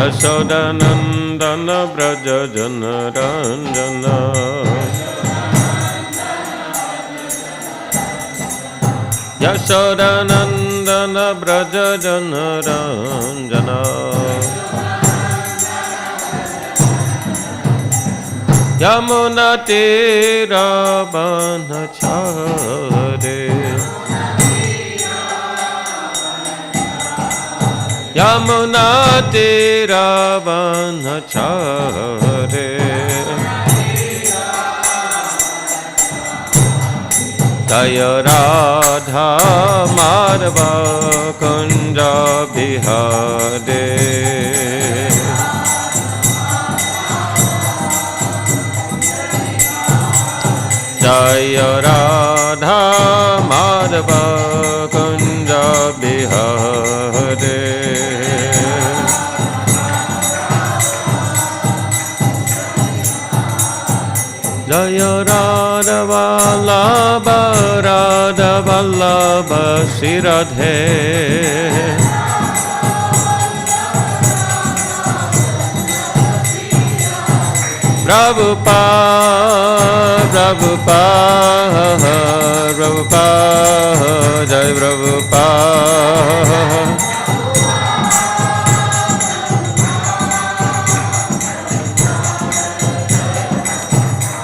Yashodanandana Braja Janaranjana Yashodanandana Braja Janaranjana Yamuna Tira Banachare Yamuna Tira Banachare Jaya Radha Madhava Kunja Bihare Jaya Radha Madhava Kunja Bihare Jaya Radha Vallabha Radha Vallabha Siradhe Prabhupada, Prabhupada, Prabhupada, Jai Prabhupada.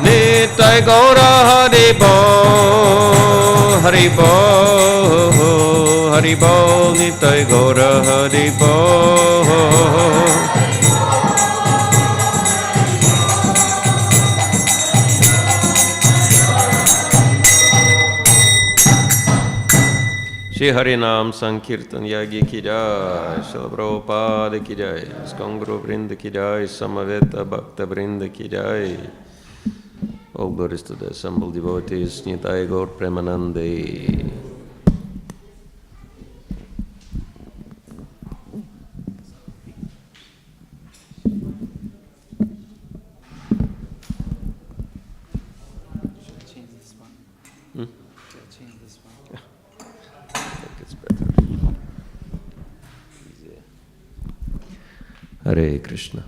Nitai Gaura Haribo, Haribo, Haribo, Nitai Gaura Haribo. Shri Harinam Sankirtan Yagi Ki Jai, Srila Prabhupada Ki Jai, ISKCON Guru Vrinda Ki Jai, Samaveta Bhakta Vrinda Ki Jai. All glories to the assembled devotees, Nitai Gaur Premanande. Hare Krishna.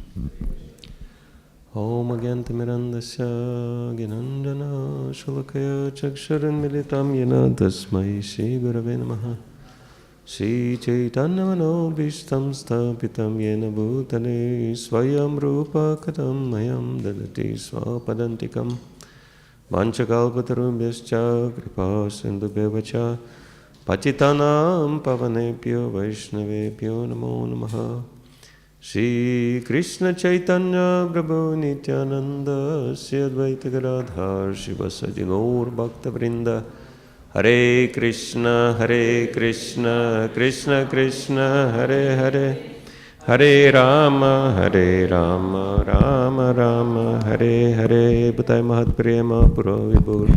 Om Agyantimirandasya Ginandana Shulakaya Chaksharan Militam Yena Tasmai Shri Gurave Namaha Shri Chaitanyamano Bhishtam Stapitam Yena Bhutale Swayam Rupa Katam Mayam Dadati Swapadantikam Vanchakalpatarubhyascha Kripa Sindhubhyavacha Pachitanam Pavanepyo Vaishnavepyo Namo Namaha Shri Krishna Chaitanya Prabhu Nityananda Sri Advaita Gadadhar Shivasadi Gaur Bhakta Vrinda Hare Krishna Krishna Krishna Hare Hare Hare Rama Rama Rama Hare Hare Bhutai Mahat Prema Pura Vibhur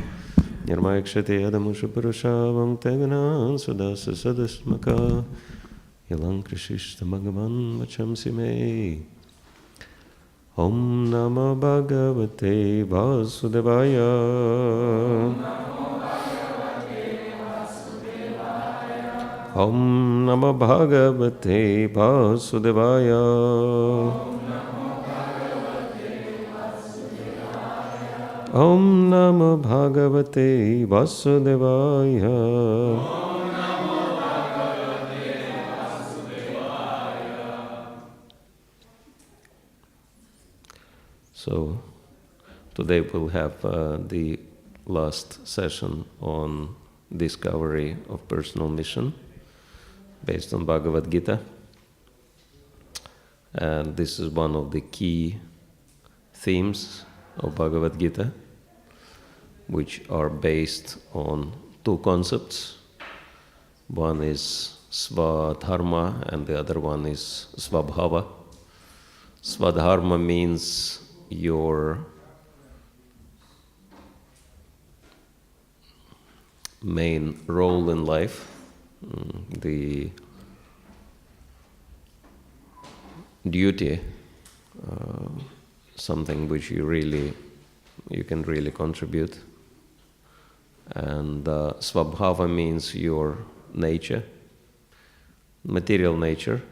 Nirmayakshate Adamusha Purushavam Teganan Sudasa Sadasmaka Yalang Krishishta Bhagavan Vachamsi Me Om Namo Bhagavate Vasudevaya Om Namo Bhagavate Vasudevaya Om Namo Bhagavate Vasudevaya So, today we'll have the last session on discovery of personal mission based on Bhagavad Gita. And this is one of the key themes of Bhagavad Gita, which are based on two concepts. One is Swadharma and the other one is Swabhava. Swadharma means your main role in life, the duty, something which you can really contribute. And Swabhava means your nature, material nature,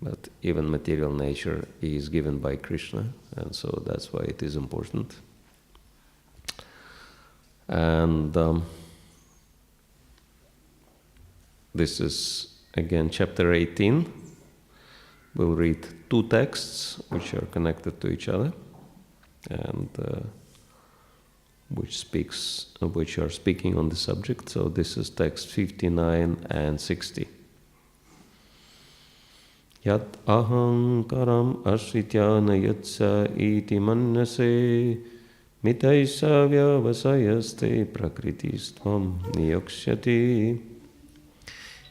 But even material nature is given by Krishna, and so that's why it is important. And this is again chapter 18. We'll read two texts which are connected to each other, and which are speaking on the subject. So this is text 59 and 60. Yat ahankaram asrityana yatsa iti mannase mitaisa vyavasayaste prakritistvam niyoksyati.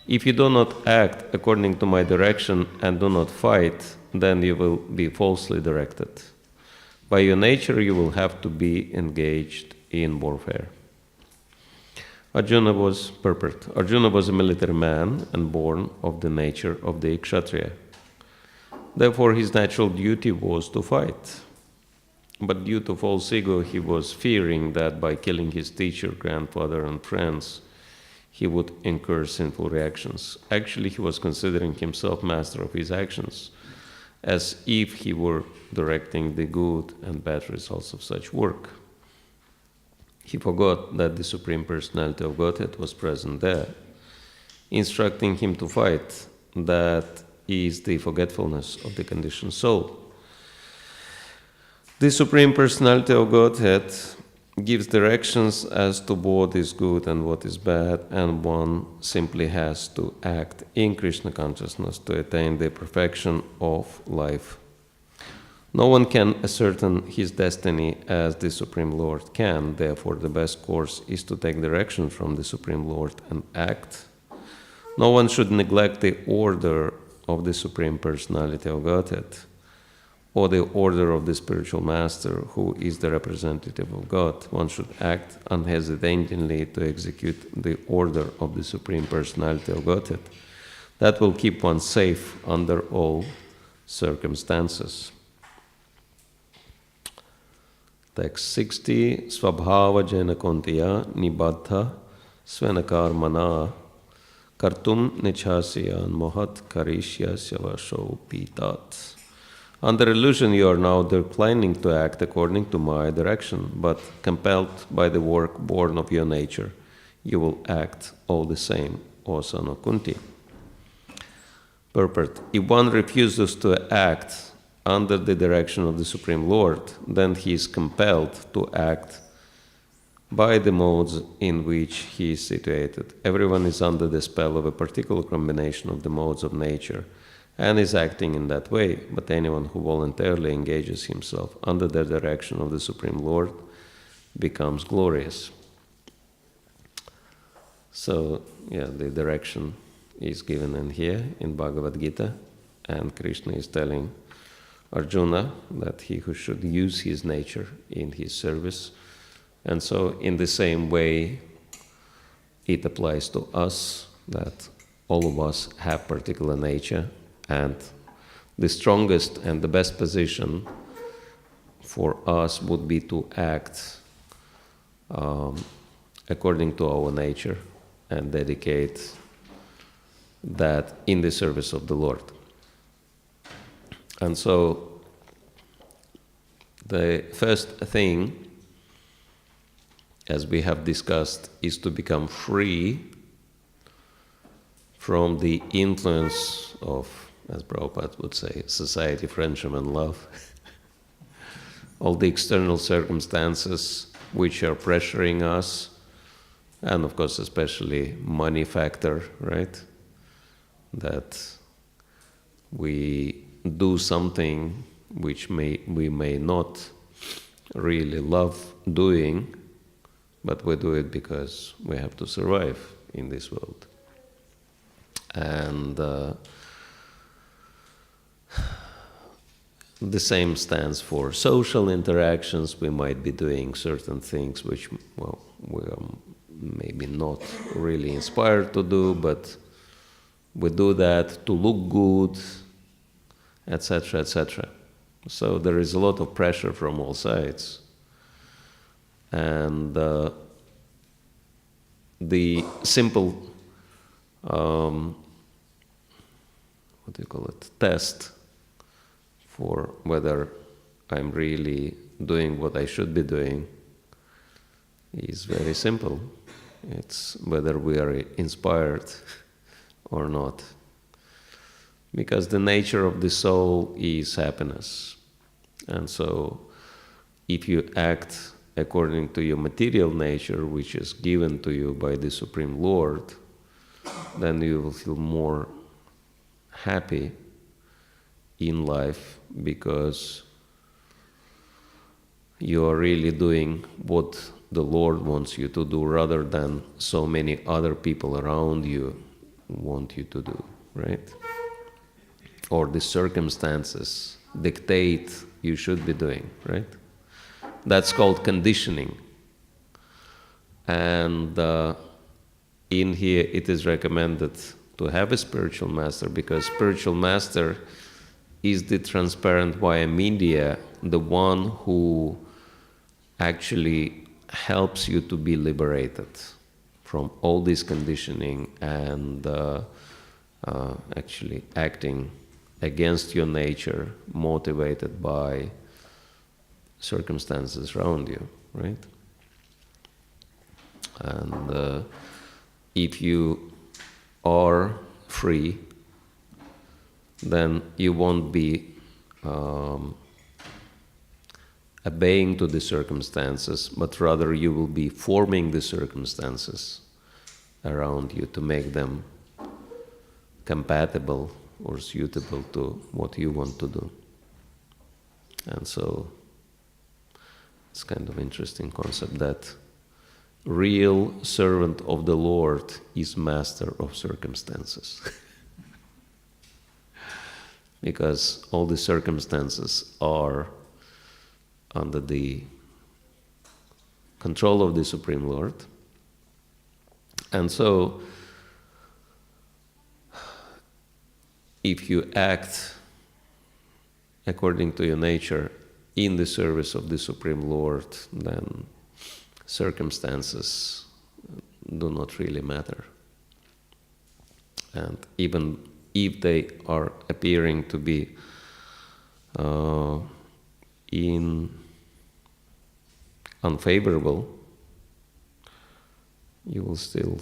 If you do not act according to my direction and do not fight, then you will be falsely directed. By your nature, you will have to be engaged in warfare. Arjuna was a military man and born of the nature of the Kshatriya. Therefore, his natural duty was to fight. But due to false ego, he was fearing that by killing his teacher, grandfather, and friends, he would incur sinful reactions. Actually, he was considering himself master of his actions, as if he were directing the good and bad results of such work. He forgot that the Supreme Personality of Godhead was present there, instructing him to fight. That is the forgetfulness of the conditioned soul. The Supreme Personality of Godhead gives directions as to what is good and what is bad, and one simply has to act in Krishna consciousness to attain the perfection of life. No one can ascertain his destiny as the Supreme Lord can. Therefore, the best course is to take direction from the Supreme Lord and act. No one should neglect the order of the Supreme Personality of Godhead, or the order of the spiritual master, who is the representative of God. One should act unhesitatingly to execute the order of the Supreme Personality of Godhead. That will keep one safe under all circumstances. Text 60. Svabhava jena kontiya nibaddha svenakarmana kartum nichasyan mohat karishya savasho pitat. Under illusion, you are now declining to act according to my direction, but compelled by the work born of your nature, you will act all the same, O son of Kunti. Purport. If one refuses to act under the direction of the Supreme Lord, then he is compelled to act by the modes in which he is situated. Everyone is under the spell of a particular combination of the modes of nature and is acting in that way, but anyone who voluntarily engages himself under the direction of the Supreme Lord becomes glorious. So, the direction is given in here in Bhagavad Gita, and Krishna is telling Arjuna that he who should use his nature in his service. And so in the same way, it applies to us, that all of us have particular nature, and the strongest and the best position for us would be to act according to our nature and dedicate that in the service of the Lord. And so the first thing, as we have discussed, is to become free from the influence of, as Prabhupada would say, society, friendship, and love. All the external circumstances which are pressuring us, and of course especially money factor, right? That we do something which we may not really love doing, but we do it because we have to survive in this world. And the same stands for social interactions. We might be doing certain things which, we are maybe not really inspired to do, but we do that to look good, etc., etc. So there is a lot of pressure from all sides. And the simple, test for whether I'm really doing what I should be doing is very simple. It's whether we are inspired or not. Because the nature of the soul is happiness. And so if you act according to your material nature, which is given to you by the Supreme Lord, then you will feel more happy in life because you are really doing what the Lord wants you to do rather than so many other people around you want you to do, right? Or the circumstances dictate you should be doing, right? That's called conditioning. And in here it is recommended to have a spiritual master because spiritual master is the transparent via media, the one who actually helps you to be liberated from all this conditioning and actually acting against your nature, motivated by circumstances around you, right? And if you are free, then you won't be obeying to the circumstances, but rather you will be forming the circumstances around you to make them compatible or suitable to what you want to do. And so it's kind of interesting concept that real servant of the Lord is master of circumstances. Because all the circumstances are under the control of the Supreme Lord. And so, if you act according to your nature in the service of the Supreme Lord, then circumstances do not really matter. And even if they are appearing to be unfavorable, you will still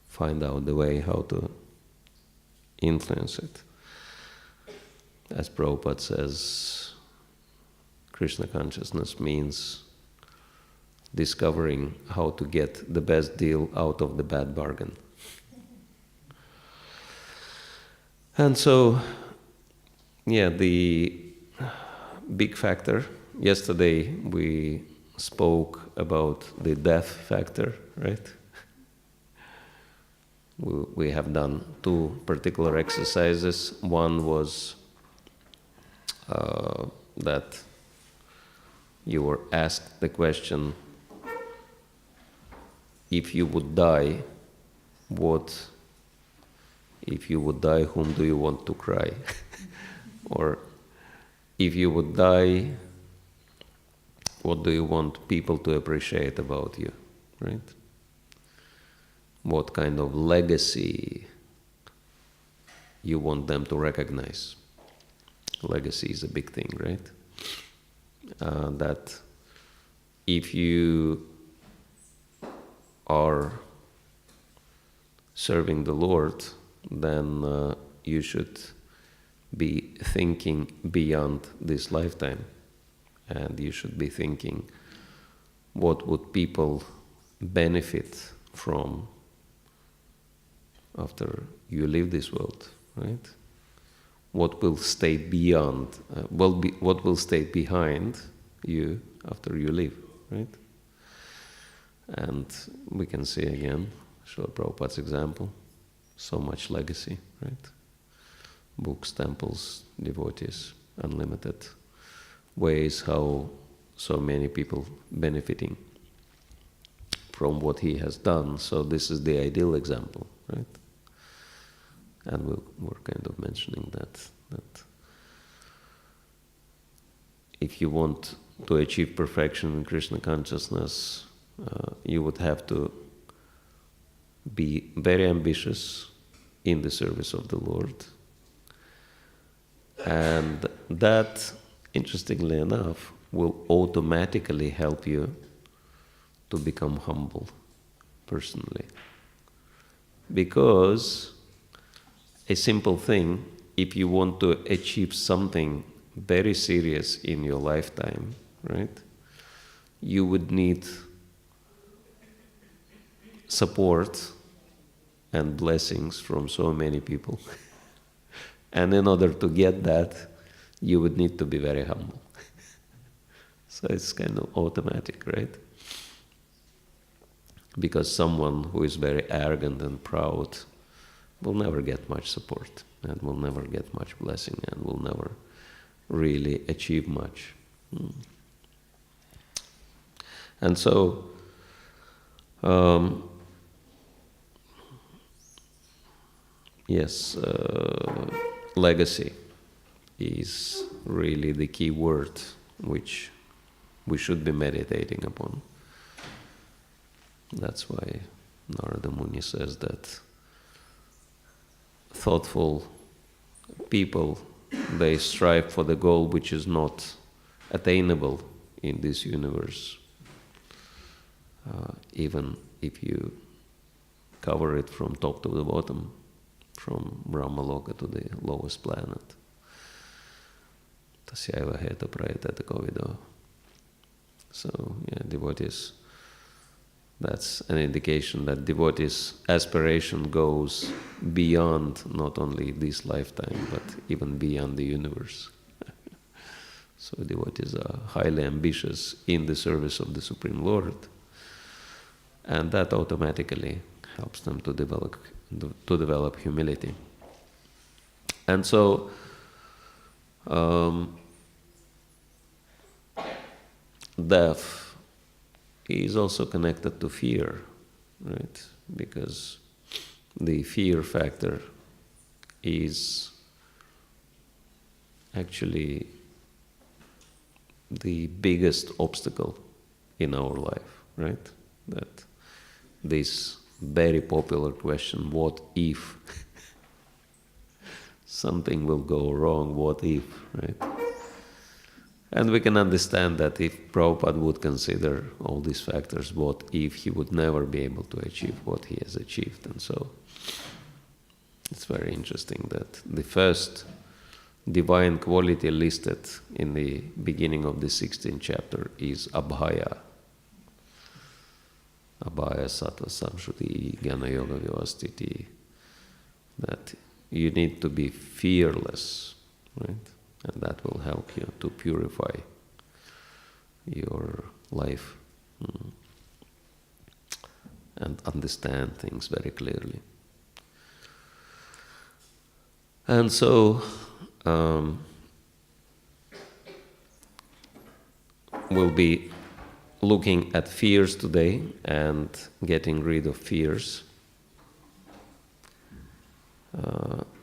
find out the way how to influence it. As Prabhupada says, Krishna consciousness means discovering how to get the best deal out of the bad bargain. And so, the big factor, yesterday we spoke about the death factor, right? We have done two particular exercises. One was that you were asked the question, if you would die, if you would die, whom do you want to cry? Or if you would die, what do you want people to appreciate about you, right? What kind of legacy you want them to recognize? Legacy is a big thing, right? That if you are serving the Lord, then you should be thinking beyond this lifetime. And you should be thinking, what would people benefit from after you leave this world, right? What will stay beyond, what will stay behind you after you leave, right? And we can see again, Srila Prabhupada's example, so much legacy, right? Books, temples, devotees, unlimited ways how so many people benefiting from what he has done. So this is the ideal example, right? And we're kind of mentioning that if you want to achieve perfection in Krishna consciousness, you would have to be very ambitious in the service of the Lord, And that, interestingly enough, will automatically help you to become humble personally. Because a simple thing, if you want to achieve something very serious in your lifetime, right, you would need support and blessings from so many people. And in order to get that, you would need to be very humble. So it's kind of automatic, right? Because someone who is very arrogant and proud will never get much support and will never get much blessing and will never really achieve much. And so, yes, legacy is really the key word which we should be meditating upon. That's why Narada Muni says that thoughtful people, they strive for the goal which is not attainable in this universe, even if you cover it from top to the bottom, from Brahmaloka to the lowest planet. Tasyaiva heta prayatata kovido. So, yeah, devotees, that's an indication that devotees' aspiration goes beyond not only this lifetime, but even beyond the universe. So devotees are highly ambitious in the service of the Supreme Lord, and that automatically helps them to develop humility. And so, death is also connected to fear, right? Because the fear factor is actually the biggest obstacle in our life, right? That this very popular question, what if something will go wrong, what if, right? And we can understand that if Prabhupada would consider all these factors, what if he would never be able to achieve what he has achieved? And so it's very interesting that the first divine quality listed in the beginning of the 16th chapter is Abhaya. Abhaya Sattva Samshuti Jnana Yoga Vyavastiti. That you need to be fearless, right? And that will help you to purify your life and understand things very clearly. And so, we'll be looking at fears today and getting rid of fears.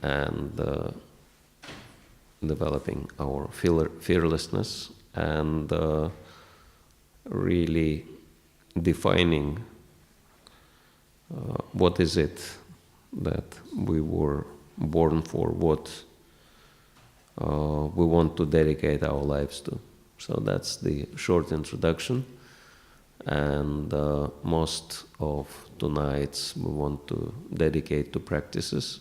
And developing our fearlessness and really defining what is it that we were born for, what we want to dedicate our lives to. So that's the short introduction, and most of tonight's we want to dedicate to practices.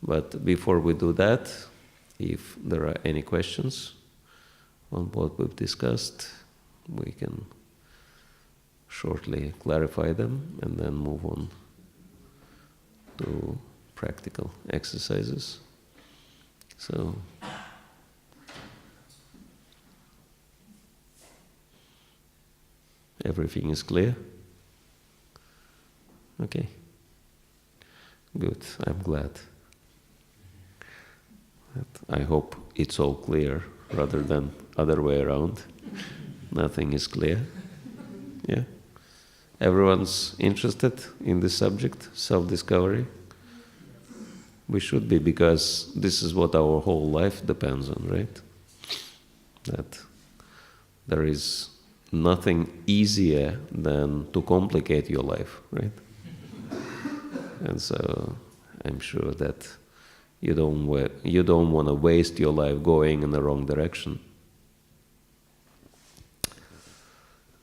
But before we do that, if there are any questions on what we've discussed, we can shortly clarify them and then move on to practical exercises. So, everything is clear? Okay. Good, I'm glad. I hope it's all clear rather than other way around. Nothing is clear. Yeah? Everyone's interested in this subject, self-discovery? We should be, because this is what our whole life depends on, right? That there is nothing easier than to complicate your life, right? And so I'm sure that You don't want to waste your life going in the wrong direction.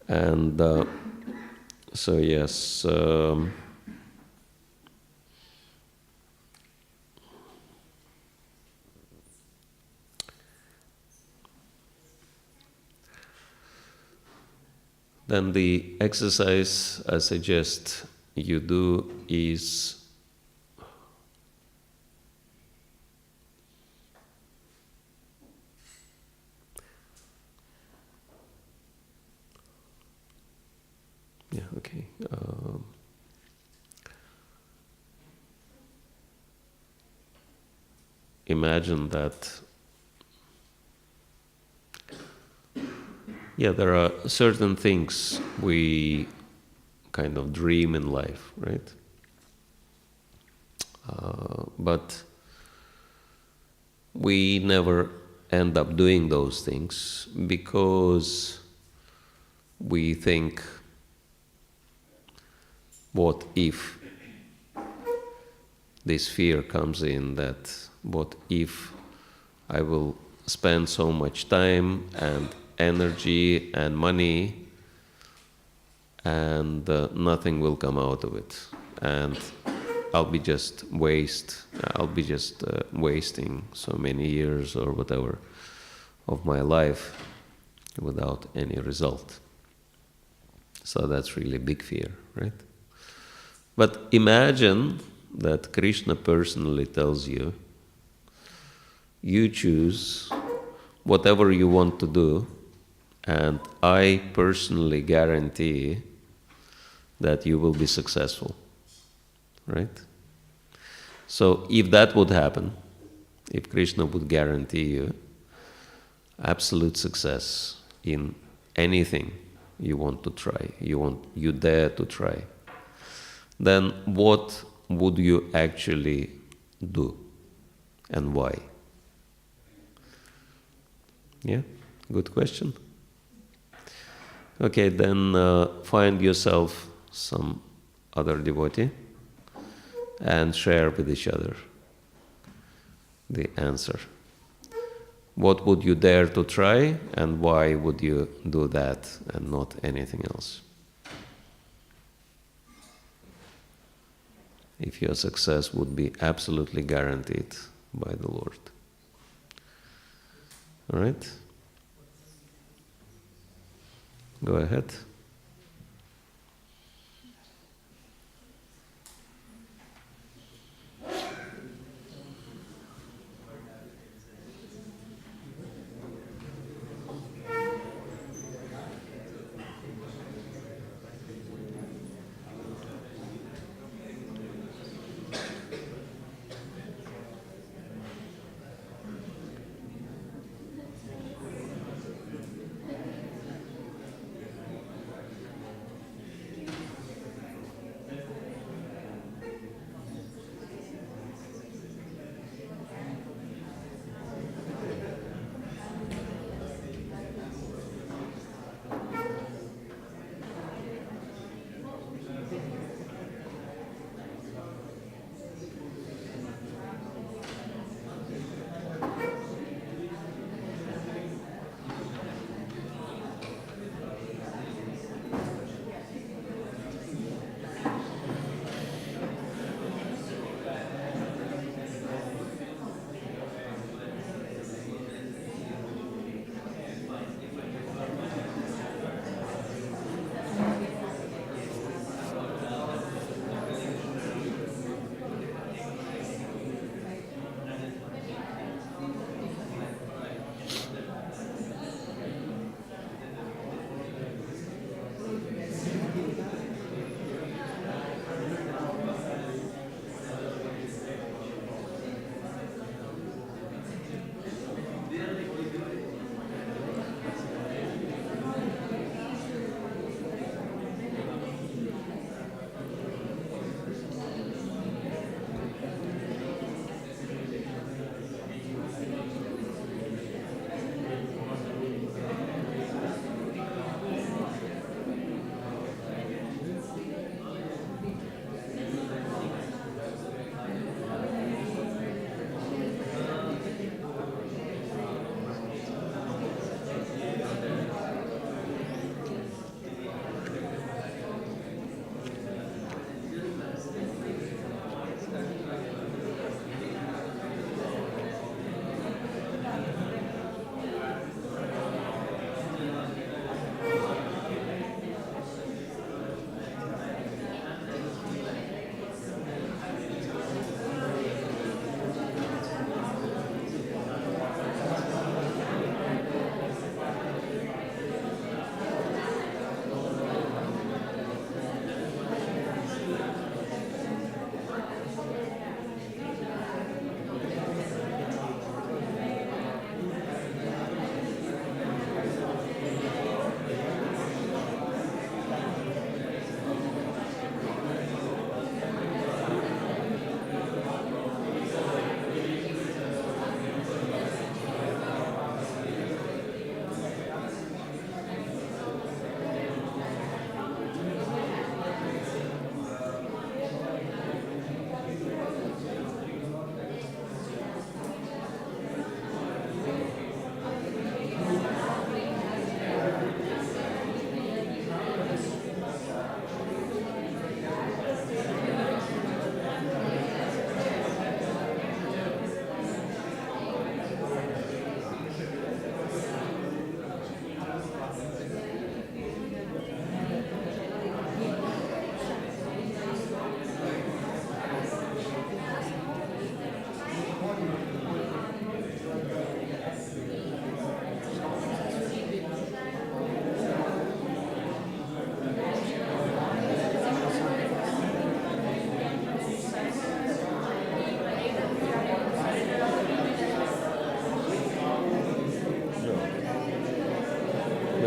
And so yes, then the exercise I suggest you do is okay. Imagine that, there are certain things we kind of dream in life, right? But we never end up doing those things because we think, what if this fear comes in, that what if I will spend so much time and energy and money and nothing will come out of it, and I'll be just wasting so many years or whatever of my life without any result. So that's really big fear, right? But imagine that Krishna personally tells you, you choose whatever you want to do, and I personally guarantee that you will be successful, right? So if that would happen, if Krishna would guarantee you absolute success in anything you want to try, you dare to try, then what would you actually do and why? Yeah, good question. Okay, then find yourself some other devotee and share with each other the answer. What would you dare to try, and why would you do that and not anything else? If your success would be absolutely guaranteed by the Lord. All right? Go ahead.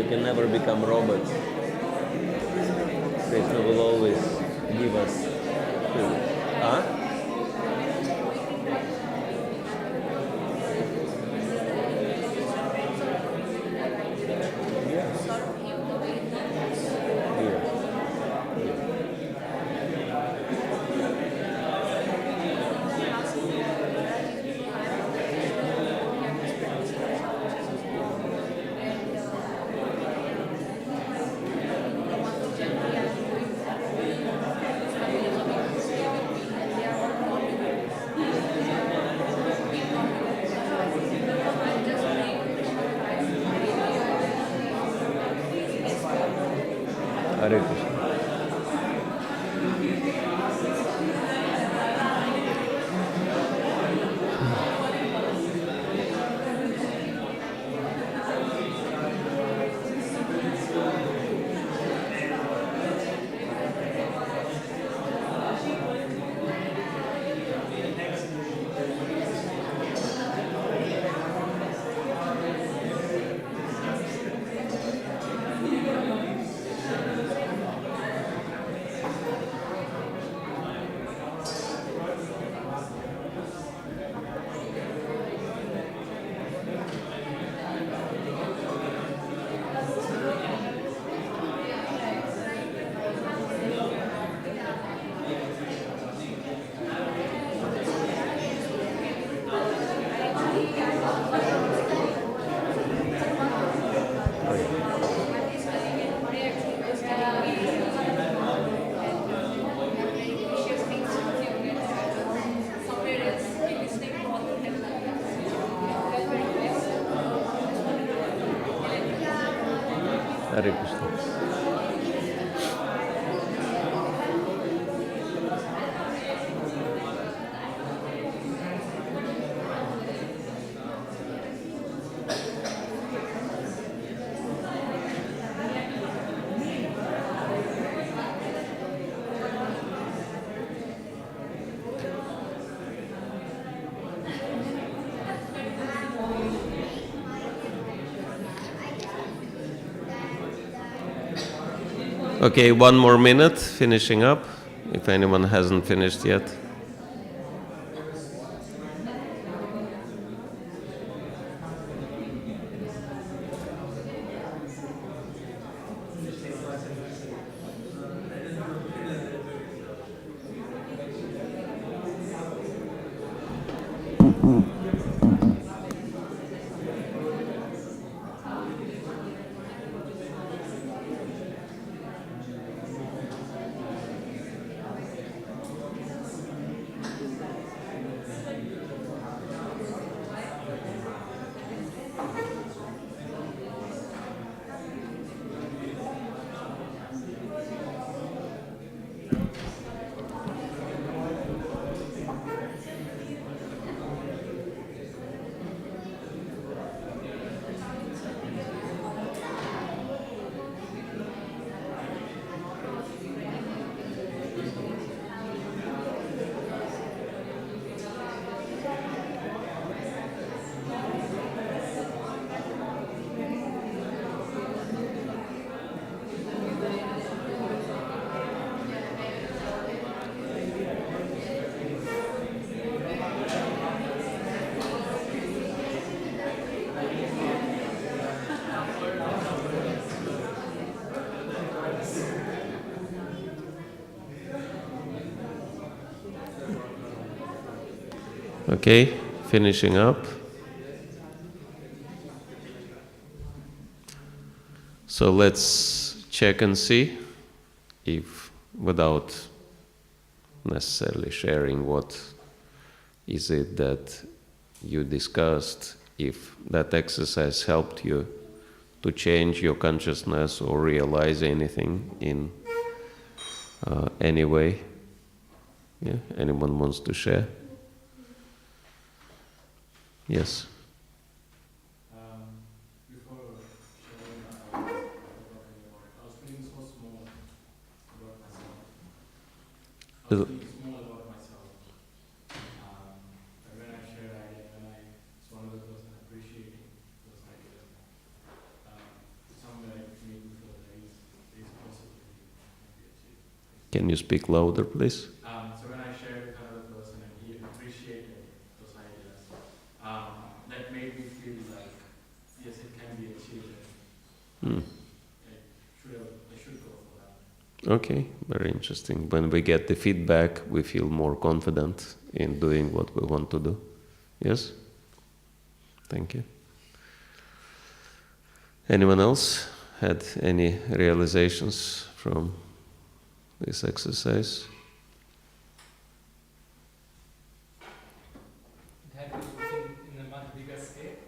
can never become robots. Krishna will always give us feeling. Huh? Hare Krishna. Hare Krishna. Okay, 1 more minute, finishing up, if anyone hasn't finished yet. Okay, finishing up. So let's check and see if, without necessarily sharing what is it that you discussed, if that exercise helped you to change your consciousness or realize anything in any way. Yeah, anyone wants to share? Yes. Before sharing, I was feeling so small about myself. I was feeling small about myself. And when I shared idea, when I saw another person appreciating those ideas, somewhere Can you speak louder, please? So when I shared with another person and he appreciated those ideas, that made me feel like, yes, it can be achieved. Hmm. I should go for that. Okay, very interesting. When we get the feedback, we feel more confident in doing what we want to do. Yes? Thank you. Anyone else had any realizations from this exercise? It had me thinking in a much bigger scale,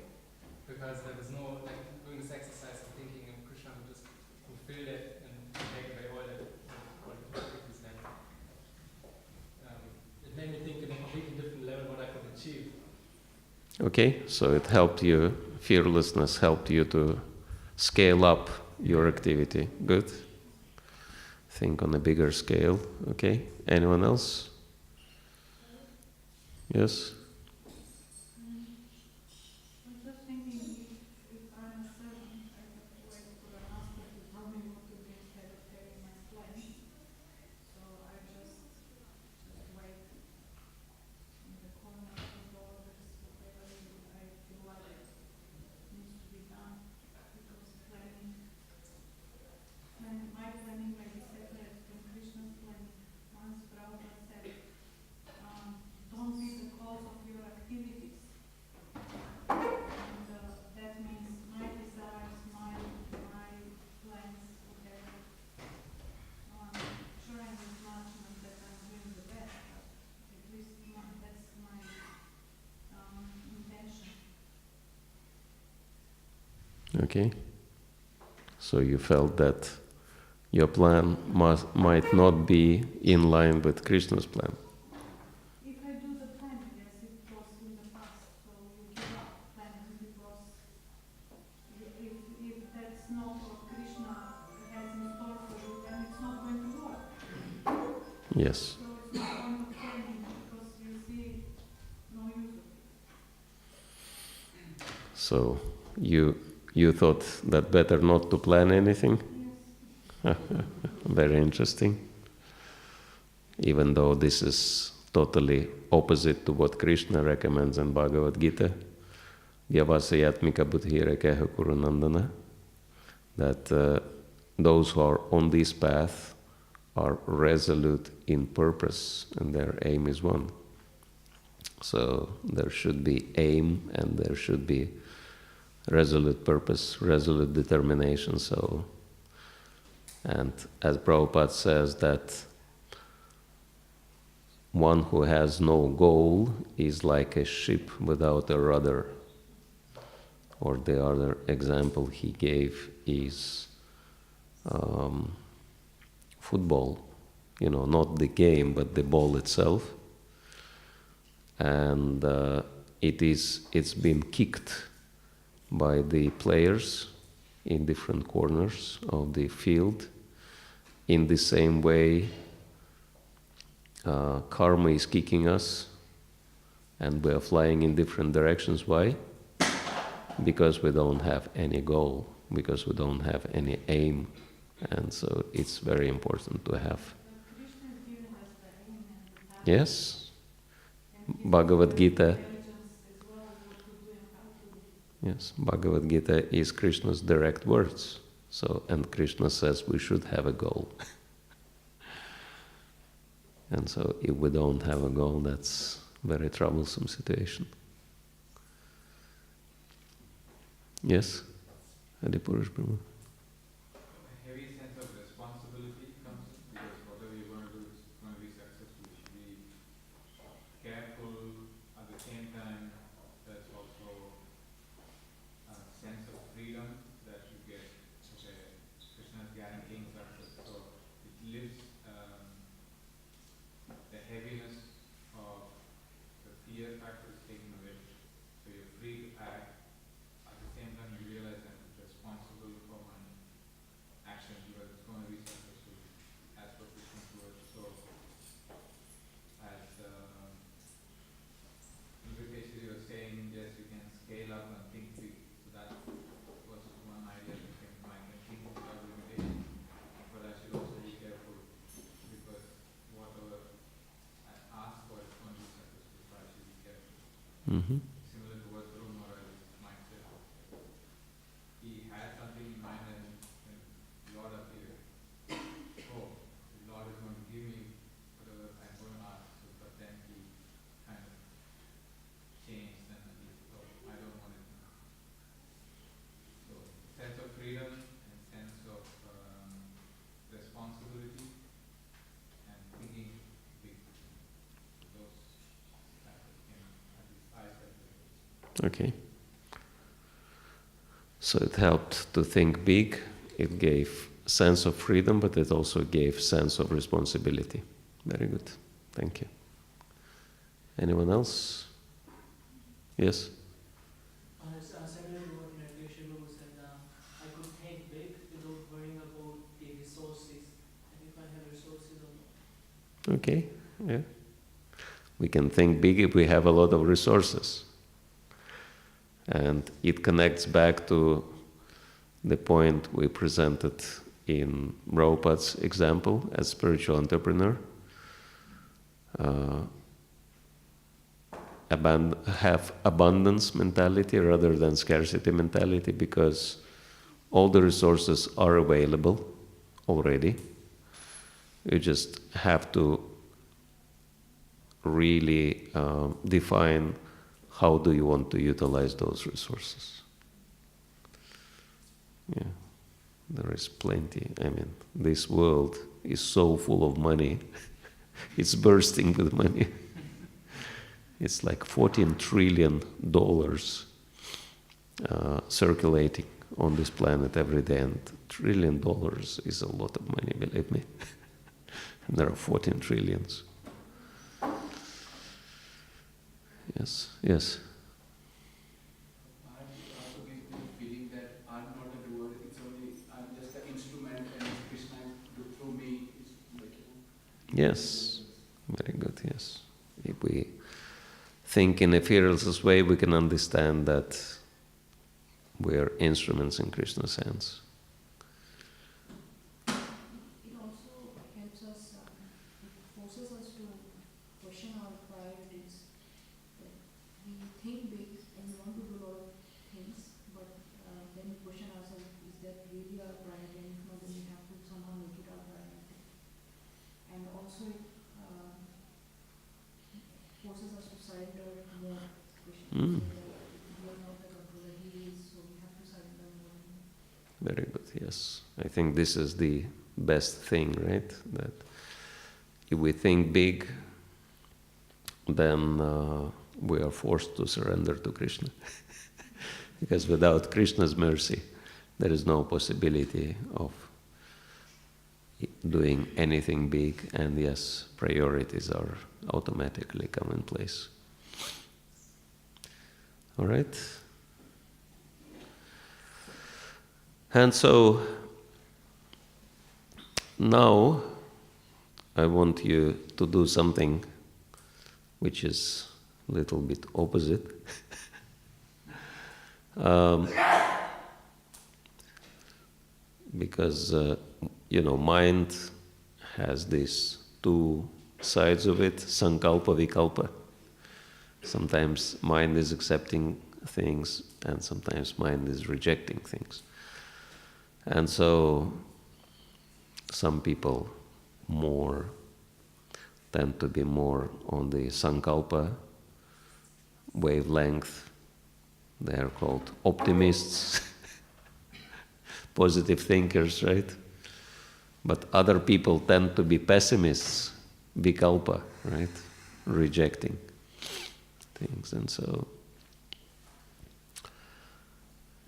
because there was no, like, doing this exercise of thinking of Krishna would just fulfill that and take away all the difficulties. Then it made me think in a completely different level what I could achieve. Okay, so it helped you, fearlessness helped you to scale up your activity. Good. Think on a bigger scale. Okay, anyone else? Yes? I'm just thinking if I'm a servant, I have to wait for a master to tell me what to do instead of having my plan. So I just wait in the corner of the orders, whatever I feel like needs to be done. Because my planning may be separate from Krishna's planning. Once Prabhupada said, don't be the cause of your activities. And that means my desires, my plans, whatever. Sure, I'm not that I'm doing the best, but at least that's my intention. Okay. So you felt that your plan might not be in line with Krishna's plan. If I do the planning as it was in the past, so you give up planning because if that's not what Krishna has in store for you, then it's not going to work. Yes. So it's not point of planning because you see no use of it. So you thought that better not to plan anything? Yes. Very interesting. Even though this is totally opposite to what Krishna recommends in Bhagavad Gita, Vyavasayatmika buddhirekeha kurunandana, that those who are on this path are resolute in purpose and their aim is one. So there should be aim and there should be resolute purpose, resolute determination. So, and as Prabhupada says that one who has no goal is like a ship without a rudder. Or the other example he gave is football. Not the game, but the ball itself. And it's been kicked by the players in different corners of the field. In the same way, karma is kicking us, and we are flying in different directions. Why? Because we don't have any goal, because we don't have any aim. And so it's very important to have. But Krishna is giving us the aim and the path. Yes, And he Bhagavad gives us Gita. intelligence as well as what to do and how to do. Yes, Bhagavad Gita is Krishna's direct words. So, and Krishna says we should have a goal. And so if we don't have a goal, that's a very troublesome situation. Yes? Adipurush Brahma. A heavy sense of responsibility comes in because whatever you're going to do is going to be successful. You should be careful. At the same time, there's also a sense of freedom that you get. Okay, Krishna is guaranteeing success. So it lifts the heaviness of the fear factor is taken away. So you're free to act. At the same time, you realize that I'm responsible for my actions because it's going to be successful as per Krishna's words. So, as Vivekeshwari was saying, yes, you can scale up and think big. So that was one idea that came to mind. I can think without limitation, but I should also be careful because Mm-hmm. similar to what Dhruv Maharaj might say. He had something in mind and when Lord appeared, oh, the Lord is going to give me whatever I'm going to ask. So, but then he kind of changed and he thought, I don't want it now. So, sense of freedom and sense of responsibility and thinking big. Those factors came, at least I felt like. Okay. So it helped to think big. It gave sense of freedom, but it also gave sense of responsibility. Very good. Thank you. Anyone else? Yes? Similar to what Natasha said, I could think big without worrying about the resources, and if I have resources or not. Okay. Yeah. We can think big if we have a lot of resources. And it connects back to the point we presented in Prabhupada's example as spiritual entrepreneur. Have abundance mentality rather than scarcity mentality, because all the resources are available already. You just have to really define how do you want to utilize those resources. Yeah, there is plenty. I mean, this world is so full of money. It's bursting with money. It's like $14 trillion circulating on this planet every day, and $1 trillion is a lot of money, believe me. And there are 14 trillions. Yes, yes. I also get the feeling that I'm not a doer, it's only, I'm just an instrument and Krishna through me is like, Yes, very good, yes. If we think in a fearless way, we can understand that we are instruments in Krishna's hands. It also helps us, it forces us to question our priorities. That we think big and we want to do a lot of things, but then we question ourselves, is that really our priority? And if not, then we have to somehow make it our priority. And also it forces us to surrender more. Mm. We are not the controller, he is, so we have to surrender more. Very good, yes. I think this is the best thing, right? That if we think big, then we are forced to surrender to Krishna. Because without Krishna's mercy, there is no possibility of doing anything big, and yes, priorities are automatically come in place. All right? And so, now I want you to do something which is a little bit opposite. Because, mind has these two sides of it, sankalpa, vikalpa. Sometimes mind is accepting things and sometimes mind is rejecting things. And so some people tend to be more on the sankalpa wavelength. They are called optimists, positive thinkers, right? But other people tend to be pessimists, vikalpa, right? Rejecting things.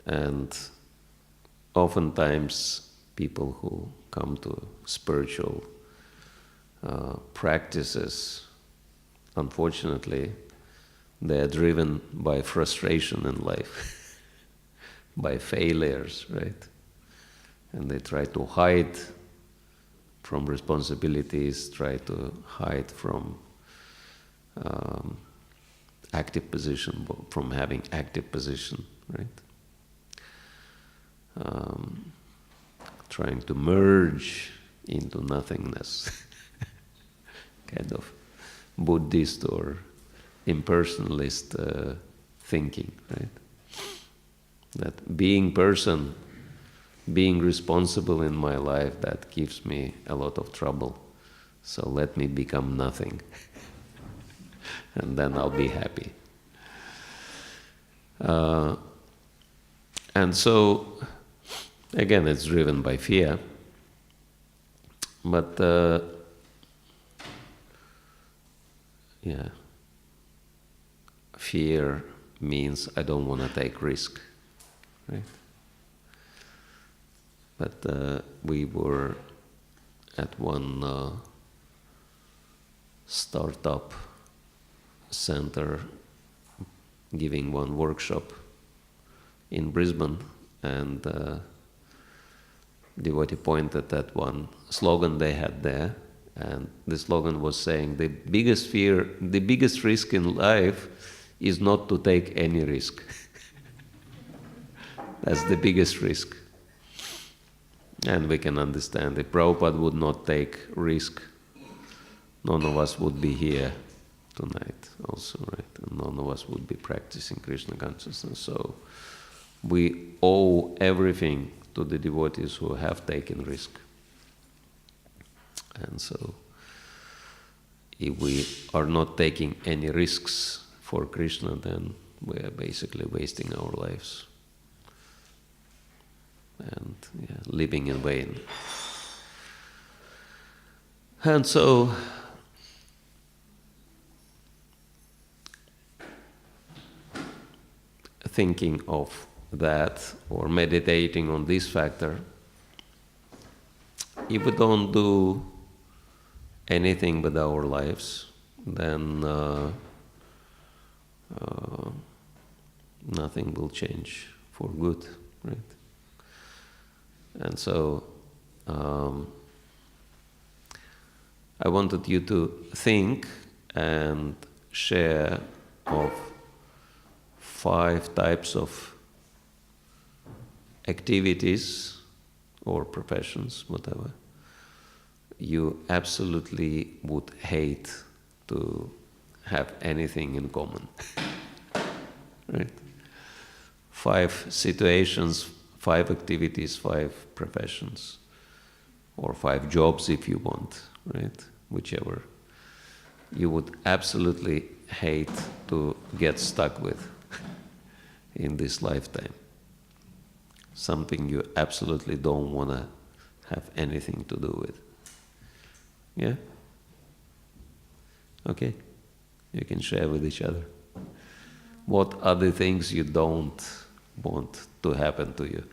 And oftentimes people who come to spiritual practices, unfortunately, they are driven by frustration in life, by failures, right? And they try to hide from responsibilities, try to hide from active position, from having active position, right? Trying to merge into nothingness, kind of Buddhist or impersonalist thinking, right? That being person, being responsible in my life, that gives me a lot of trouble. So let me become nothing. And then I'll be happy. And so, again, it's driven by fear. But, fear means I don't want to take risk, right? But we were at one startup center giving one workshop in Brisbane, and devotee pointed at one slogan they had there, and the slogan was saying the biggest risk in life is not to take any risk. That's the biggest risk. And we can understand if Prabhupada would not take risk, none of us would be here tonight also, right? And none of us would be practicing Krishna consciousness. So we owe everything to the devotees who have taken risk. And so if we are not taking any risks for Krishna, then we are basically wasting our lives and living in vain. And so thinking of that or meditating on this factor, if we don't do anything with our lives, then nothing will change for good, right? And so I wanted you to think and share of 5 types of activities or professions, whatever, you absolutely would hate to have anything in common. Right? 5 situations, 5 activities, 5 professions, or 5 jobs if you want, right? Whichever. You would absolutely hate to get stuck with in this lifetime. Something you absolutely don't want to have anything to do with. Yeah? Okay? You can share with each other. What are the things you don't want to happen to you?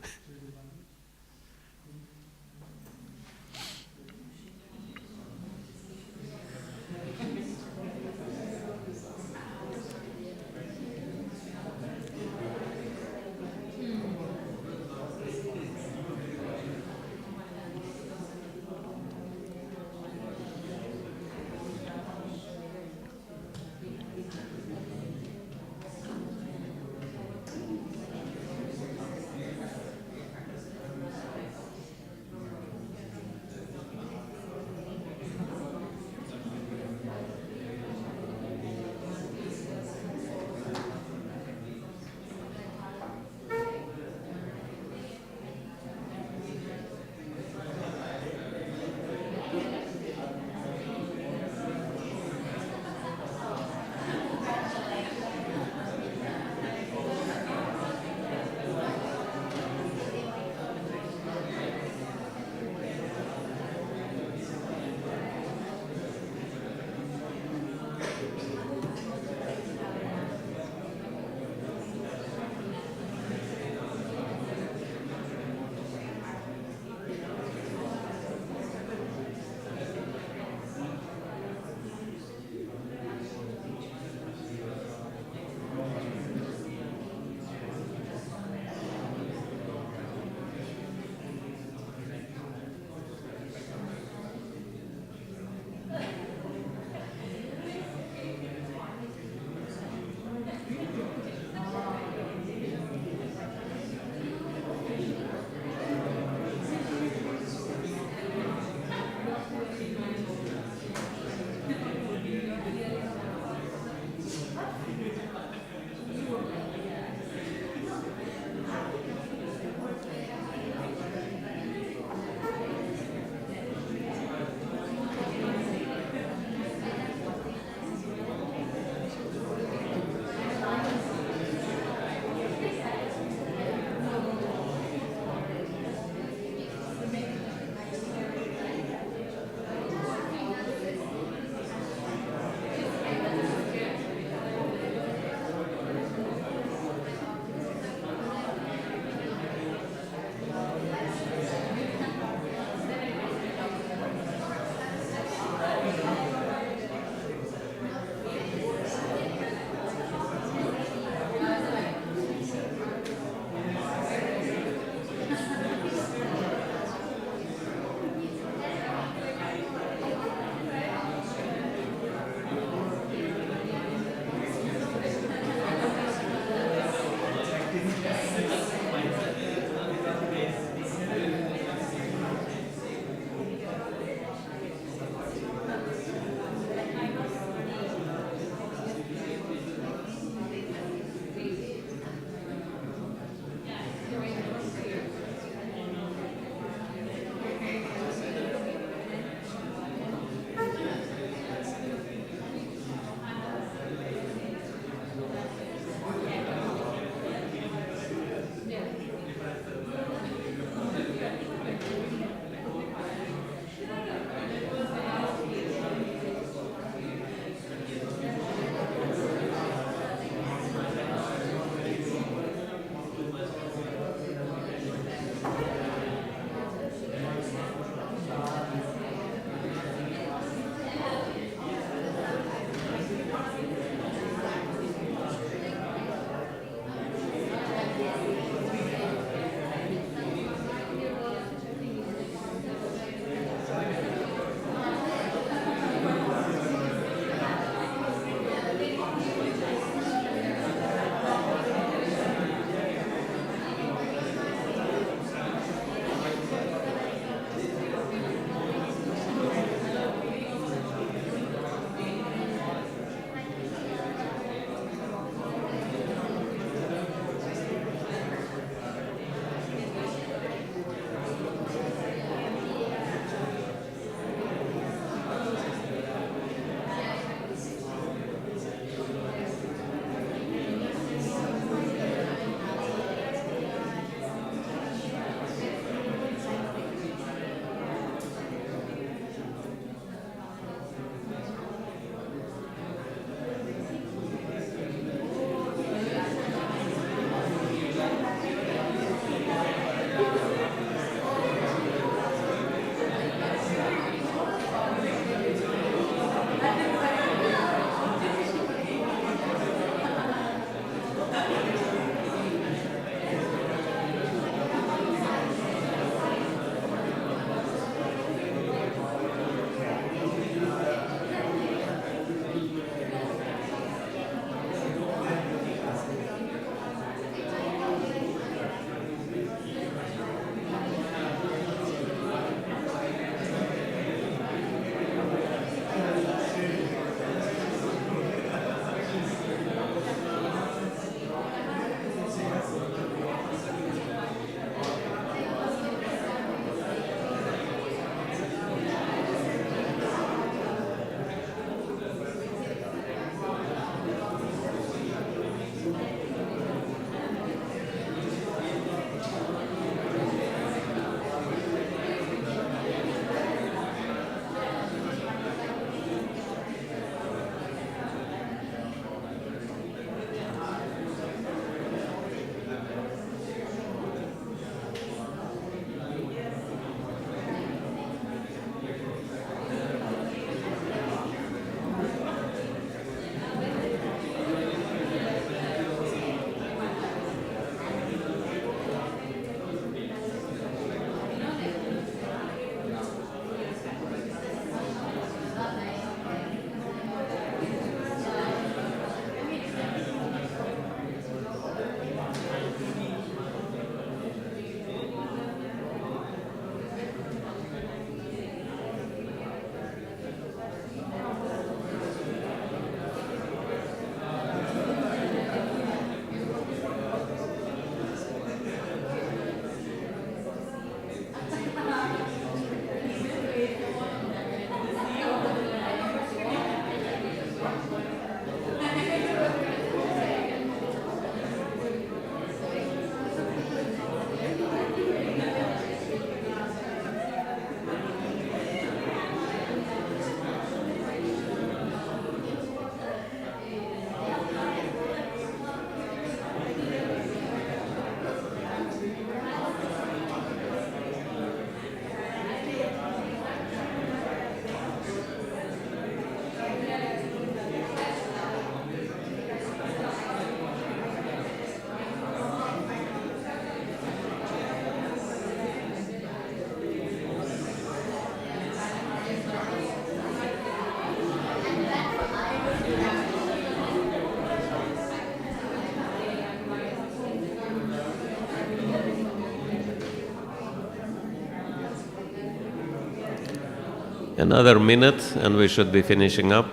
Another minute and we should be finishing up.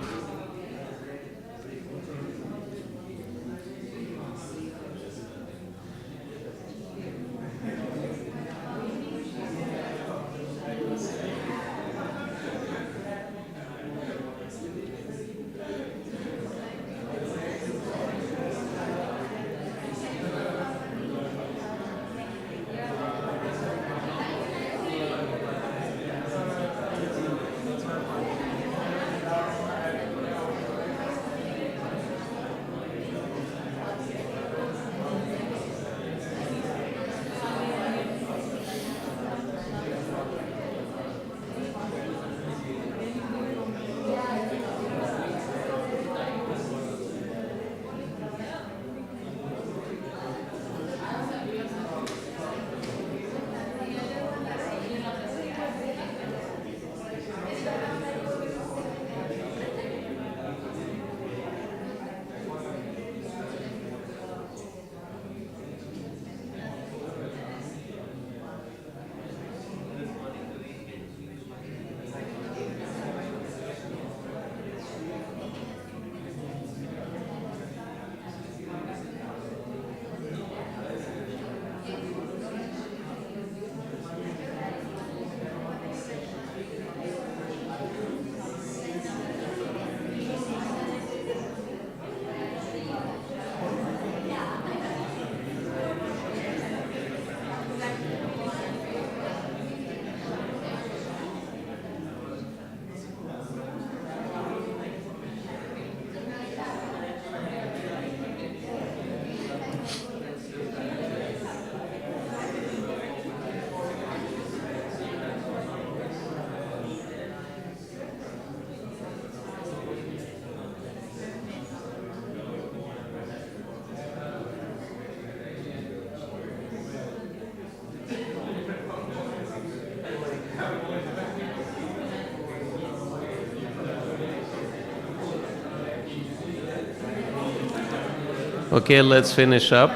Okay, let's finish up.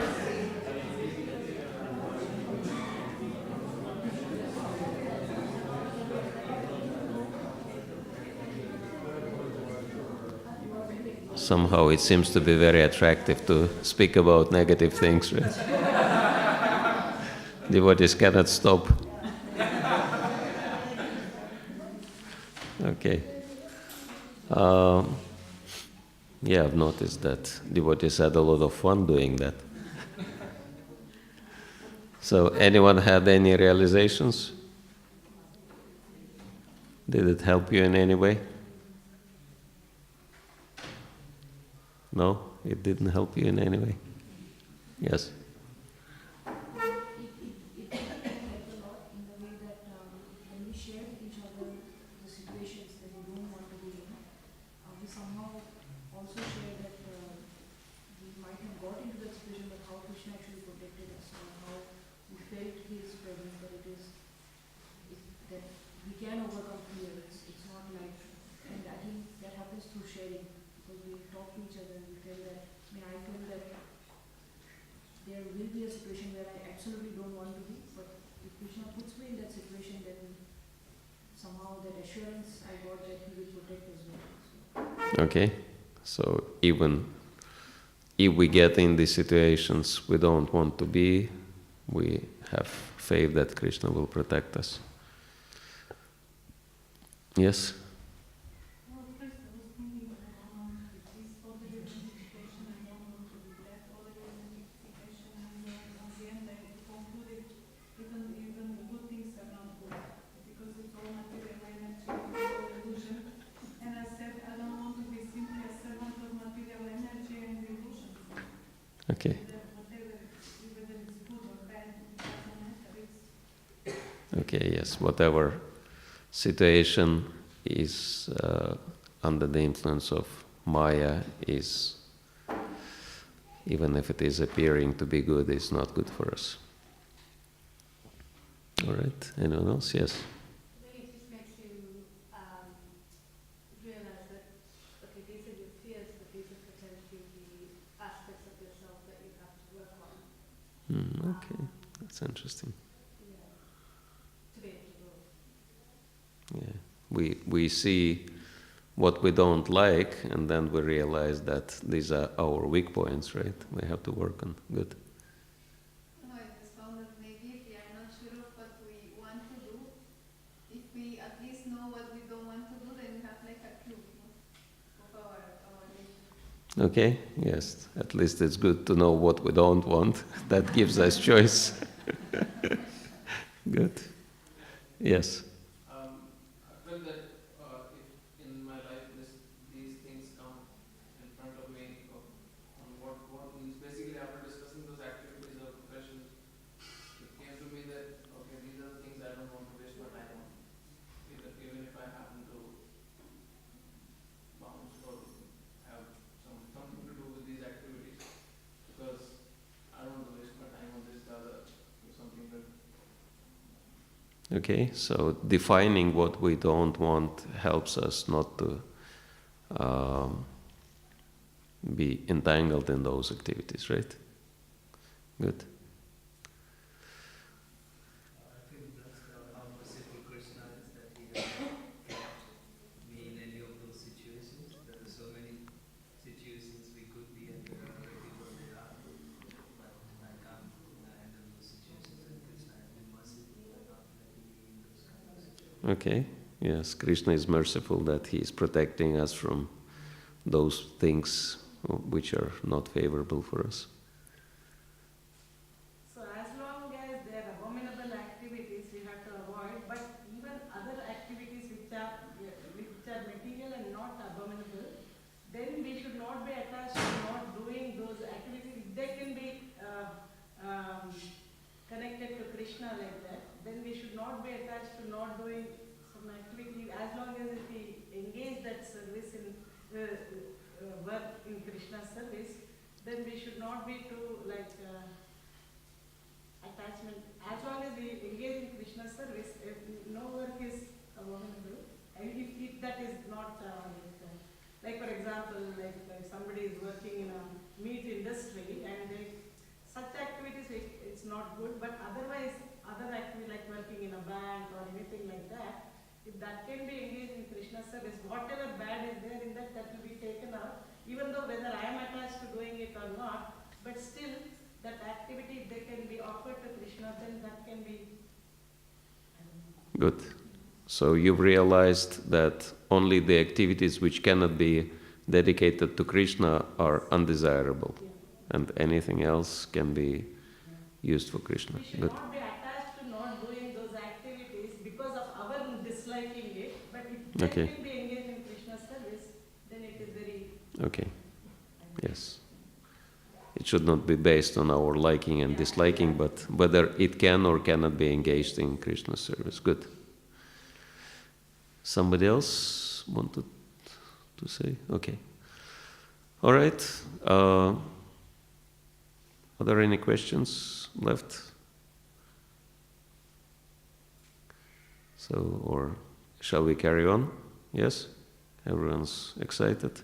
Somehow it seems to be very attractive to speak about negative things, right? Devotees cannot stop. Okay. Yeah, I've noticed that devotees had a lot of fun doing that. So, anyone had any realizations? Did it help you in any way? No? It didn't help you in any way? Yes? It helped a lot in the way that when we share with each other the situations that we don't want to be in, we somehow also share that we might have got into that situation, but how Krishna actually protected us, and how we felt his presence, that that we can overcome fear. It's not like, and I think that happens through sharing, because we talk to each other and we tell that, I feel that there will be a situation where I absolutely don't want to be, but if Krishna puts me in that situation, then somehow that assurance I got that he will protect as well. So. Okay. So even if we get in these situations we don't want to be, we have faith that Krishna will protect us. Yes? Well, first I was thinking, this other identification, I don't want to be that other identification, and at the end I concluded even the good things are not good, because it's all material energy, it's all illusion. And I said, I don't want to be simply a servant of material energy and illusions. Okay. Whether it's good or bad, it doesn't matter. It's Okay, yes. Whatever situation is under the influence of Maya is, even if it is appearing to be good, is not good for us. All right. Anyone else? Yes. Maybe it just makes you realize that, okay, these are your fears, but these are potentially the aspects of yourself that you have to work on. Okay, that's interesting. Yeah. To be able to grow. Yeah. We see what we don't like, and then we realize that these are our weak points, right? We have to work on. Good. No, I just found that maybe if we are not sure of what we want to do, if we at least know what we don't want to do, then we have like a clue of our nature. Okay, yes, at least it's good to know what we don't want. That gives us choice. Good. Yes. I feel that if in my life these things come in front of me on what means, basically after discussing those activities or professions, it came to me that, okay, these are the things I don't want to waste my time on, even if I happen to bounce or have something to do with these activities, because I don't want to waste my time on this, the other, do something good. Okay, so defining what we don't want helps us not to be entangled in those activities, right? Good. I think that's how merciful Krishna is, that he has kept me in any of those situations. There are so many situations we could be, and there are other people they are, but I can't handle those situations, and Krishna has been merciful by not letting me in those kind of situations. Okay, yes, Krishna is merciful that he is protecting us from those things which are not favorable for us. So as long as they are abominable activities, we have to avoid. But even other activities which are material and not abominable, then we should not be attached to not doing those activities. If they can be connected to Krishna like that, then we should not be attached to not doing some activity. As long as if we engage that service in work in Krishna's service, then we should not be too attachment. As long as we engage in Krishna's service, if no work is abominable, and if that is not like for example, like if somebody is working in a meat industry and such activities it's not good, but otherwise other activities like working in a bank or anything like that, if that can be engaged in Krishna's service, whatever bad is there in that will be taken out, even though whether I am attached to doing it or not, but still that activity, if they can be offered to Krishna, then that can be. Good. So you've realized that only the activities which cannot be dedicated to Krishna are undesirable, and anything else can be used for Krishna. We should Good. not be attached to not doing those activities because of our disliking it, but if they Okay. can be engaged in Krishna's service, then it is very. Okay. Yes. It should not be based on our liking and disliking, but whether it can or cannot be engaged in Krishna's service. Good. Somebody else wanted to say? Okay. All right. Are there any questions left? So, or shall we carry on? Yes? Everyone's excited?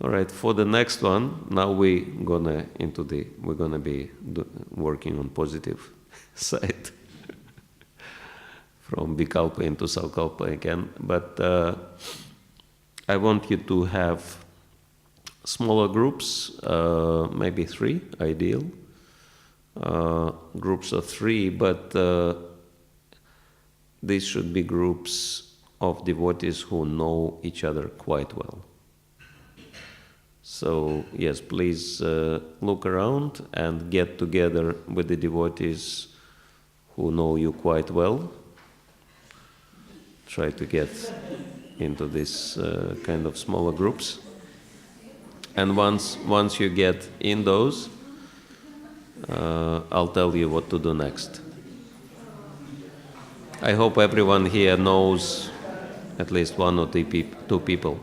All right, for the next one, now we're gonna be working on positive side from Vikalpa into Sankalpa again. But I want you to have smaller groups, maybe 3, ideal. Groups of 3, but these should be groups of devotees who know each other quite well. So, yes, please look around and get together with the devotees who know you quite well. Try to get into this kind of smaller groups. And once you get in those, I'll tell you what to do next. I hope everyone here knows at least 1 or 2 people.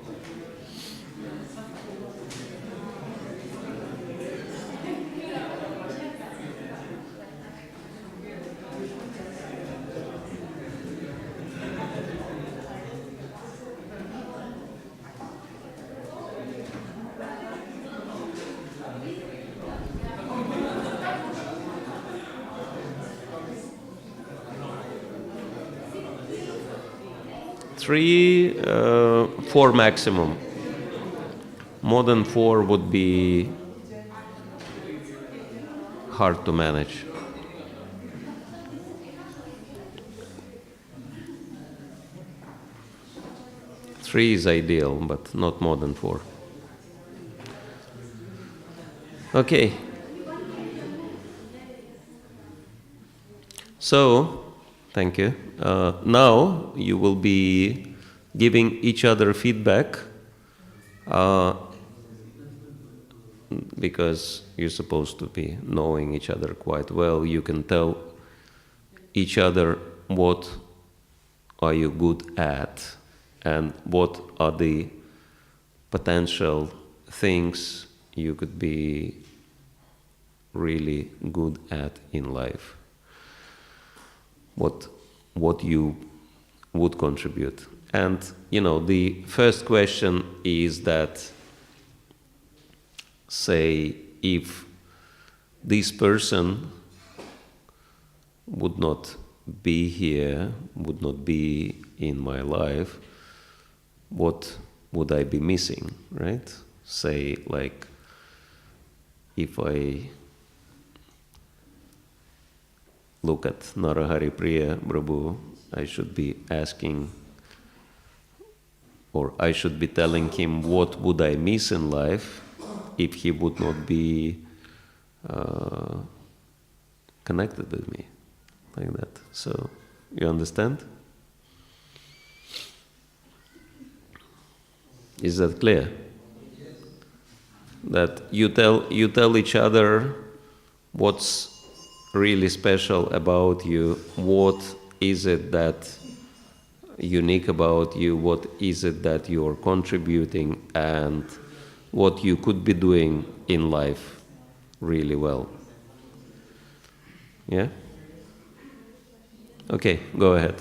3, 4 maximum. More than 4 would be hard to manage. Three is ideal, but not more than 4. Okay. So, thank you. Now you will be giving each other feedback because you're supposed to be knowing each other quite well. You can tell each other what are you good at and what are the potential things you could be really good at in life. What you would contribute. And, the first question is that, say, if this person would not be here, would not be in my life, what would I be missing, right? Say, like, if I look at Narahari Priya Prabhu, I should be asking, or I should be telling him what would I miss in life if he would not be connected with me, like that. So, you understand? Is that clear? That you tell each other what's really special about you, what is it that unique about you, what is it that you're contributing, and what you could be doing in life really well. Yeah? Okay, go ahead.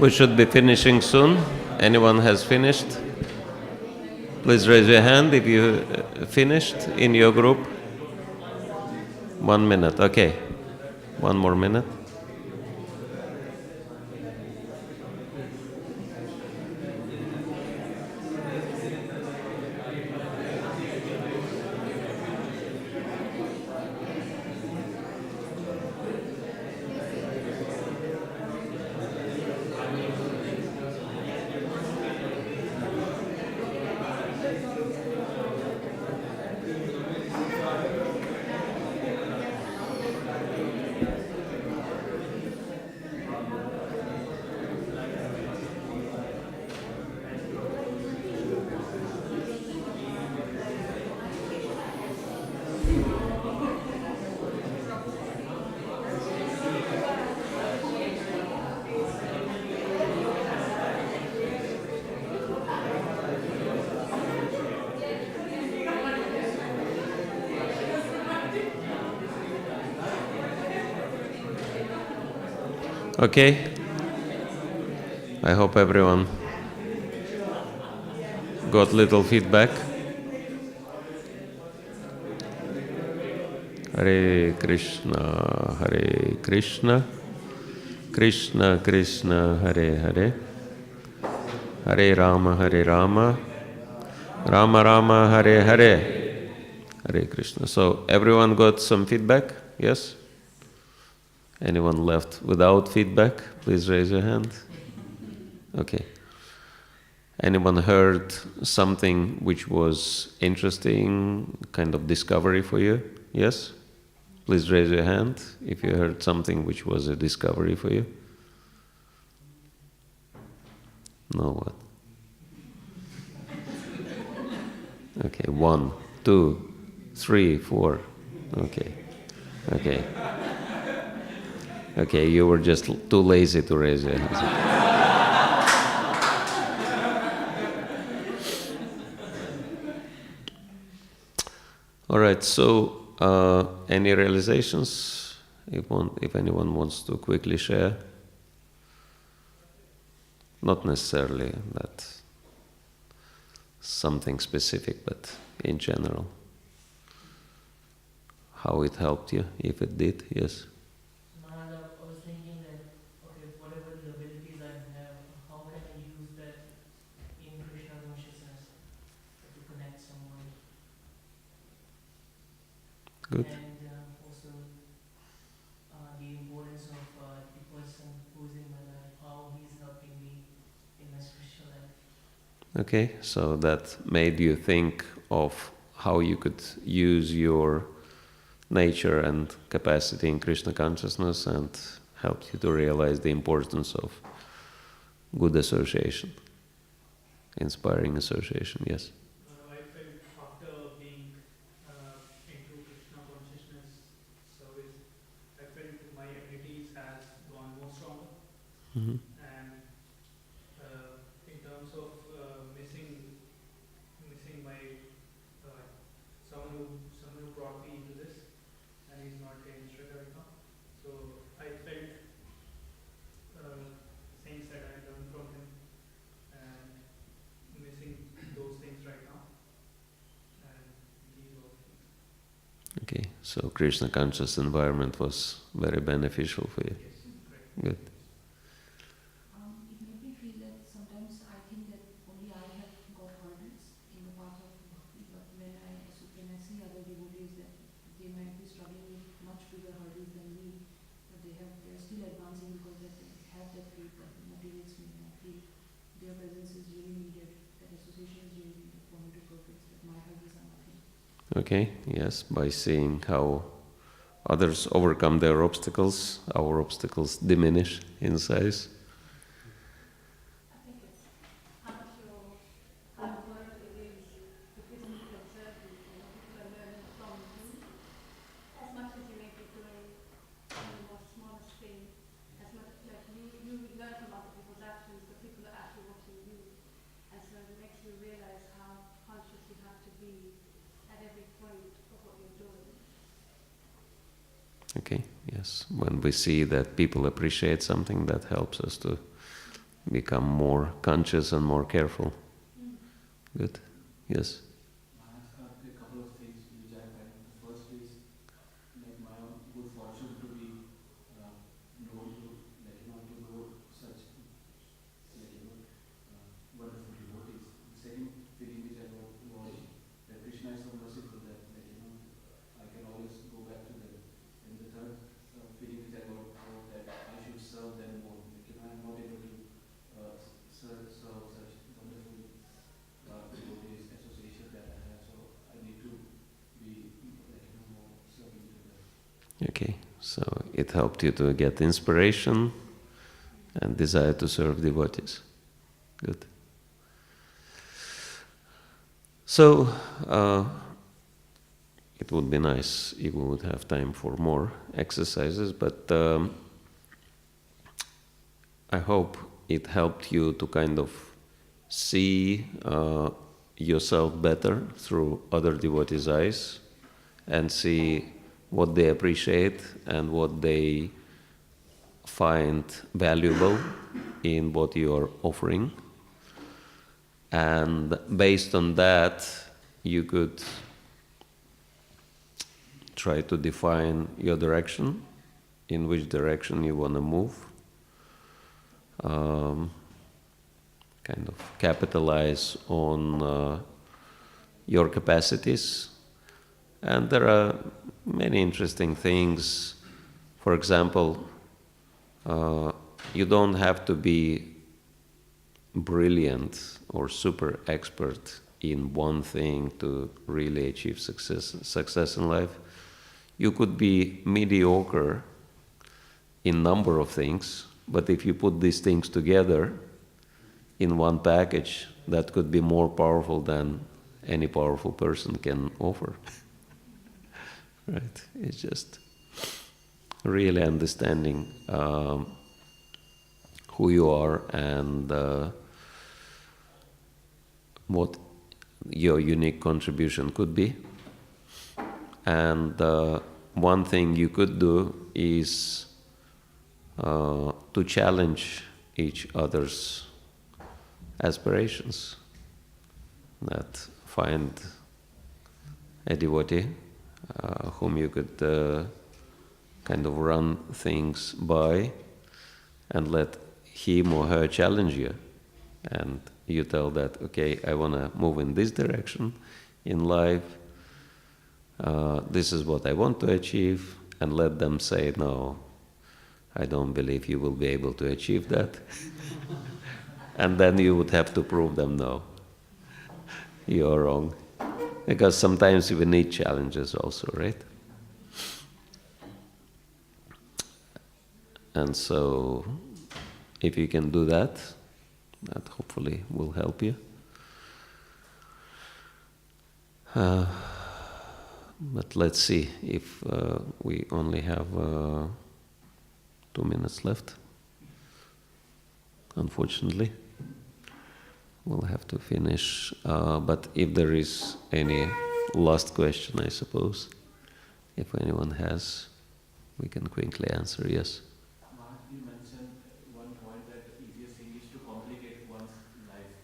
We should be finishing soon. Anyone has finished? Please raise your hand if you finished in your group. 1 minute, okay. 1 more minute. Okay? I hope everyone got little feedback. Hare Krishna, Hare Krishna, Krishna Krishna, Hare Hare, Hare Rama, Hare Rama, Rama Rama, Hare Hare, Hare Krishna. So everyone got some feedback? Yes? Anyone left without feedback? Please raise your hand. Okay. Anyone heard something which was interesting, kind of discovery for you? Yes? Please raise your hand if you heard something which was a discovery for you. No, what? Okay, 1, 2, 3, 4. Okay. Okay. Okay, you were just too lazy to raise your hands. All right, so any realizations, if anyone wants to quickly share? Not necessarily that something specific, but in general. How it helped you, if it did, yes? I was thinking that, okay, whatever the abilities I have, how can I use that in Krishna consciousness to connect someone? Good. And also the importance of the person who's in my life, how he's helping me in my spiritual life. Okay, so that made you think of how you could use your nature and capacity in Krishna consciousness and helped you to realize the importance of good association, inspiring association, yes? I felt after being into Krishna consciousness service, I felt my abilities has gone more stronger. Mm-hmm. And in terms of missing my someone who brought me into this, and he's not in Sri Lanka. So I felt things that I learned from him and missing those things right now. And these are things. Okay, so Krishna conscious environment was very beneficial for you. Yes, great. Good. It made me feel that sometimes I think that only I have got hurdles in the path of bhakti, but when I see other devotees that they might be struggling with much bigger hurdles than me, but they're still advancing because they have that faith that motivates me, and I feel their presence is really needed, that association is really needed for me to progress, that my hurdles are nothing. Okay, yes, by seeing how others overcome their obstacles, our obstacles diminish in size. I think it's how much your work it is, the business you observe people, and people are learning from you. As much as you may be doing on the more smallest thing, as much like you learn from other people's actions, but people are actually watching you. And so it makes you realize how conscious you have to be at every point of what you're doing. Okay, yes. When we see that people appreciate something, that helps us to become more conscious and more careful. Good. Yes. I have a couple of things which I find. The first is like my own good fortune to be known to to know such wonderful devotees. The second feeling which I got was that Krishna is so merciful that I can always go back to them. And the third feeling which I got was that I should serve them more. I am not able to serve such wonderful devotees association that I have, so I need to be more serving to them. Okay. So it helped you to get inspiration and desire to serve devotees. Good. So, it would be nice if we would have time for more exercises, but I hope it helped you to kind of see yourself better through other devotees' eyes and see what they appreciate and what they find valuable in what you are offering. And based on that, you could try to define your direction, in which direction you want to move. Kind of capitalize on your capacities. And there are many interesting things. For example, you don't have to be brilliant or super expert in one thing to really achieve success in life. You could be mediocre in number of things, but if you put these things together in one package, that could be more powerful than any powerful person can offer. Right? It's just really understanding who you are and what your unique contribution could be. And one thing you could do is to challenge each other's aspirations. That find a devotee whom you could kind of run things by and let him or her challenge you. And you tell that, okay, I want to move in this direction in life. This is what I want to achieve. And let them say, no, I don't believe you will be able to achieve that. And then you would have to prove them, no, you're wrong. Because sometimes we need challenges also, right? And so, if you can do that, that hopefully will help you. But let's see if we only have 2 minutes left. Unfortunately, we'll have to finish. But if there is any last question, I suppose, if anyone has, we can quickly answer. Yes. Mark, you mentioned one point that the easiest thing is to complicate one's life.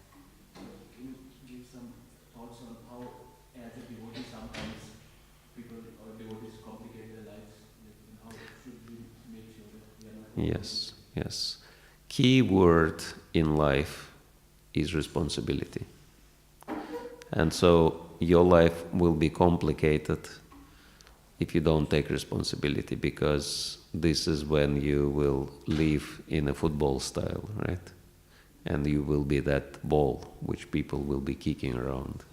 So can you give some thoughts on how, as a devotee, sometimes people or devotees complicate their lives? Like, how should we make sure that we are not? Yes, yes. Key word in life is responsibility. And so your life will be complicated if you don't take responsibility, because this is when you will live in a football style, right? And you will be that ball which people will be kicking around.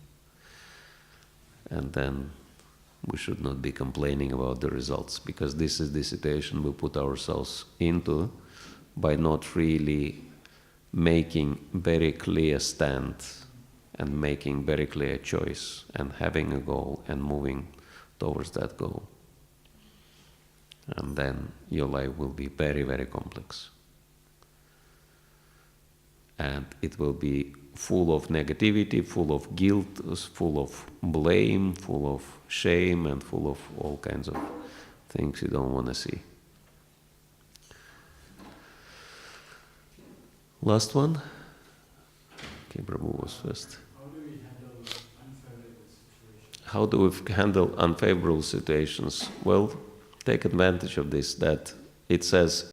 And then we should not be complaining about the results, because this is the situation we put ourselves into by not really making very clear stand and making very clear choice and having a goal and moving towards that goal. And then your life will be very, very complex. And it will be full of negativity, full of guilt, full of blame, full of shame, and full of all kinds of things you don't want to see. Last one. Okay, Prabhu was first. How do we handle unfavorable situations? How do we handle unfavorable situations? Well, take advantage of this, that it says